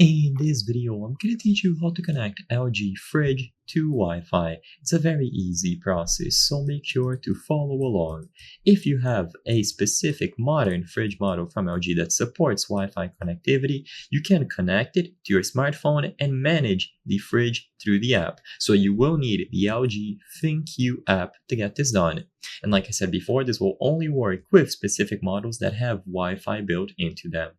In this video, I'm going to teach you how to connect LG fridge to Wi-Fi. It's a very easy process, so make sure to follow along. If you have a specific modern fridge model from LG that supports Wi-Fi connectivity, you can connect it to your smartphone and manage the fridge through the app. So you will need the LG ThinQ app to get this done. And like I said before, this will only work with specific models that have Wi-Fi built into them.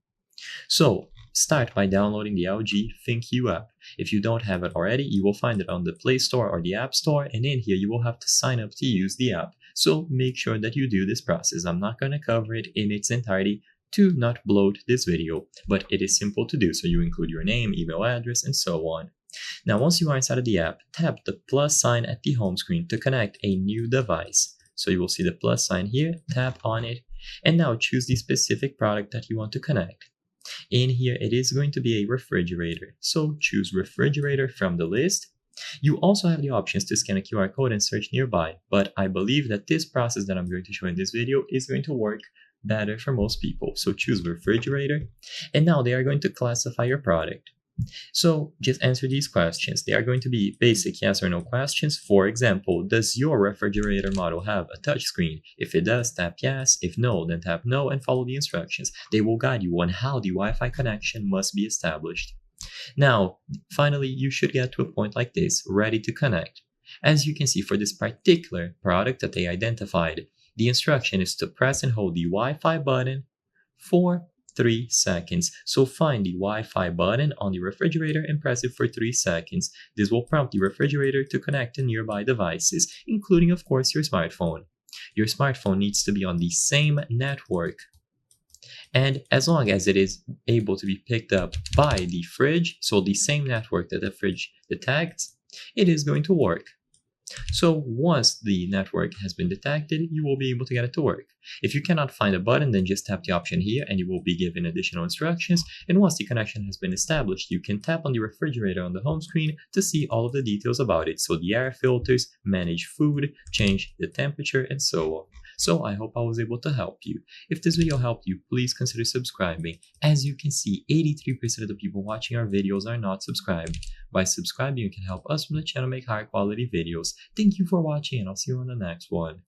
So start by downloading the LG ThinQ app. If you don't have it already, you will find it on the Play Store or the App Store, and in here you will have to sign up to use the app. So make sure that you do this process. I'm not going to cover it in its entirety to not bloat this video, but it is simple to do. So you include your name, email address, and so on. Now once you are inside of the app, tap the plus sign at the home screen to connect a new device. So you will see the plus sign here, tap on it, and now choose the specific product that you want to connect. In here, it is going to be a refrigerator, so choose refrigerator from the list. You also have the options to scan a QR code and search nearby, but I believe that this process that I'm going to show in this video is going to work better for most people. So choose refrigerator, and now they are going to classify your product. So just answer these questions. They are going to be basic yes or no questions. For example, does your refrigerator model have a touchscreen? If it does, tap yes. If no, then tap no and follow the instructions. They will guide you on how the Wi-Fi connection must be established. Now, finally, you should get to a point like this, ready to connect. As you can see, for this particular product that they identified, the instruction is to press and hold the Wi-Fi button for 3 seconds. So find the Wi-Fi button on the refrigerator and press it for 3 seconds. This will prompt the refrigerator to connect to nearby devices, including of course your smartphone. Your smartphone needs to be on the same network. And as long as it is able to be picked up by the fridge, so the same network that the fridge detects, it is going to work. So once the network has been detected, you will be able to get it to work. If you cannot find a button, then just tap the option here and you will be given additional instructions. And once the connection has been established, you can tap on the refrigerator on the home screen to see all of the details about it. So the air filters, manage food, change the temperature, and so on. So I hope I was able to help you. If this video helped you, please consider subscribing. As you can see, 83% of the people watching our videos are not subscribed. By subscribing, you can help us from the channel make higher quality videos. Thank you for watching, and I'll see you on the next one.